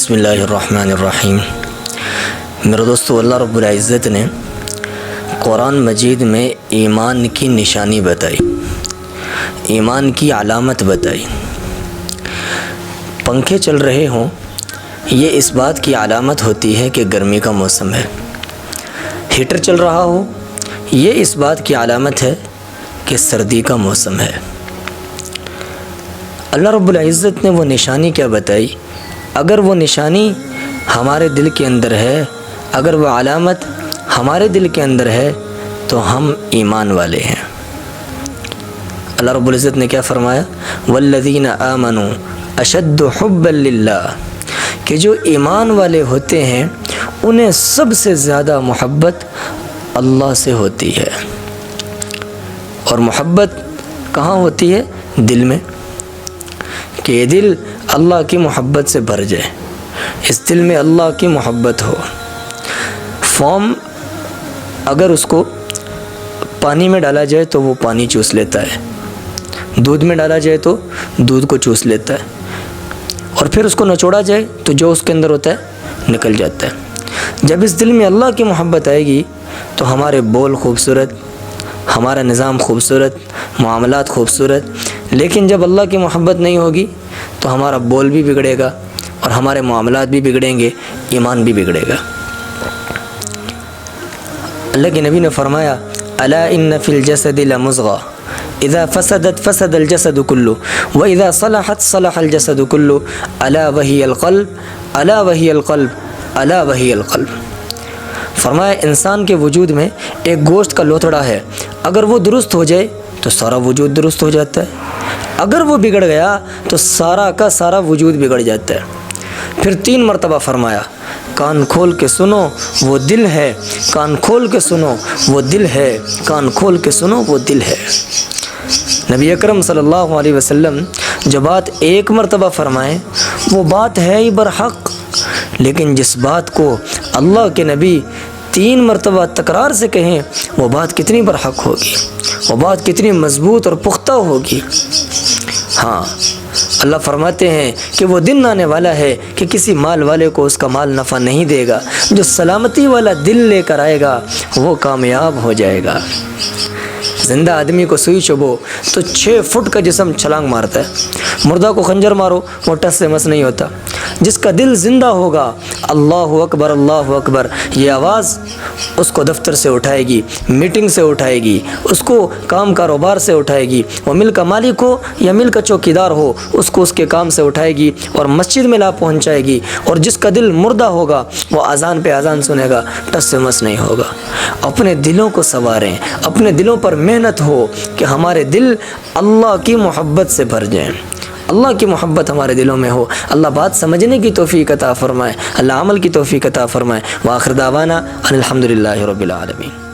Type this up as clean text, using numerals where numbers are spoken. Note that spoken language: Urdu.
بسم اللہ الرحمن الرحیم۔ میرے دوستو، اللہ رب العزت نے قرآن مجید میں ایمان کی نشانی بتائی، ایمان کی علامت بتائی۔ پنکھے چل رہے ہوں یہ اس بات کی علامت ہوتی ہے کہ گرمی کا موسم ہے، ہیٹر چل رہا ہو یہ اس بات کی علامت ہے کہ سردی کا موسم ہے۔ اللہ رب العزت نے وہ نشانی کیا بتائی؟ اگر وہ نشانی ہمارے دل کے اندر ہے، اگر وہ علامت ہمارے دل کے اندر ہے تو ہم ایمان والے ہیں۔ اللہ رب العزت نے کیا فرمایا؟ والذین آمنوا اشد حبا للہ، کہ جو ایمان والے ہوتے ہیں انہیں سب سے زیادہ محبت اللہ سے ہوتی ہے۔ اور محبت کہاں ہوتی ہے؟ دل میں، کہ یہ دل اللہ کی محبت سے بھر جائے، اس دل میں اللہ کی محبت ہو۔ فارم اگر اس کو پانی میں ڈالا جائے تو وہ پانی چوس لیتا ہے، دودھ میں ڈالا جائے تو دودھ کو چوس لیتا ہے، اور پھر اس کو نچوڑا جائے تو جو اس کے اندر ہوتا ہے نکل جاتا ہے۔ جب اس دل میں اللہ کی محبت آئے گی تو ہمارے بول خوبصورت، ہمارا نظام خوبصورت، معاملات خوبصورت۔ لیکن جب اللہ کی محبت نہیں ہوگی تو ہمارا بول بھی بگڑے گا اور ہمارے معاملات بھی بگڑیں گے، ایمان بھی بگڑے گا۔ اللہ کے نبی نے فرمایا الا ان فی الجسد لمضغہ اذا فسدت فسد الجسد کلہ واذا صلحت صلح الجسد کلہ الا وہی القلب الا وہی القلب الا وہی القلب۔ فرمایا انسان کے وجود میں ایک گوشت کا لوتھڑا ہے، اگر وہ درست ہو جائے تو سارا وجود درست ہو جاتا ہے، اگر وہ بگڑ گیا تو سارا کا سارا وجود بگڑ جاتا ہے۔ پھر 3 مرتبہ فرمایا کان کھول کے سنو وہ دل ہے، کان کھول کے سنو وہ دل ہے، کان کھول کے سنو وہ دل ہے۔ نبی اکرم صلی اللہ علیہ وسلم جو بات 1 مرتبہ فرمائیں وہ بات ہے ہی برحق، لیکن جس بات کو اللہ کے نبی 3 مرتبہ تکرار سے کہیں وہ بات کتنی برحق ہوگی، وہ بات کتنی مضبوط اور پختہ ہوگی۔ ہاں، اللہ فرماتے ہیں کہ وہ دن آنے والا ہے کہ کسی مال والے کو اس کا مال نفع نہیں دے گا، جو سلامتی والا دل لے کر آئے گا وہ کامیاب ہو جائے گا۔ زندہ آدمی کو سوئی چبھو تو 6 فٹ کا جسم چھلانگ مارتا ہے، مردہ کو خنجر مارو وہ ٹس سے مس نہیں ہوتا۔ جس کا دل زندہ ہوگا اللہ اکبر اللہ اکبر یہ آواز اس کو دفتر سے اٹھائے گی، میٹنگ سے اٹھائے گی، اس کو کام کاروبار سے اٹھائے گی، وہ مل کا مالک ہو یا مل کا چوکیدار ہو اس کو اس کے کام سے اٹھائے گی اور مسجد میں لا پہنچائے گی۔ اور جس کا دل مردہ ہوگا وہ اذان پہ اذان سنے گا، ٹس سے مس نہیں ہوگا۔ اپنے دلوں کو سنواریں، اپنے دلوں پر محنت ہو کہ ہمارے دل اللہ کی محبت سے بھر جائیں، اللہ کی محبت ہمارے دلوں میں ہو۔ اللہ بات سمجھنے کی توفیق عطا فرمائے، اللہ عمل کی توفیق عطا فرمائے۔ وآخر دعوانا ان الحمدللہ رب العالمین۔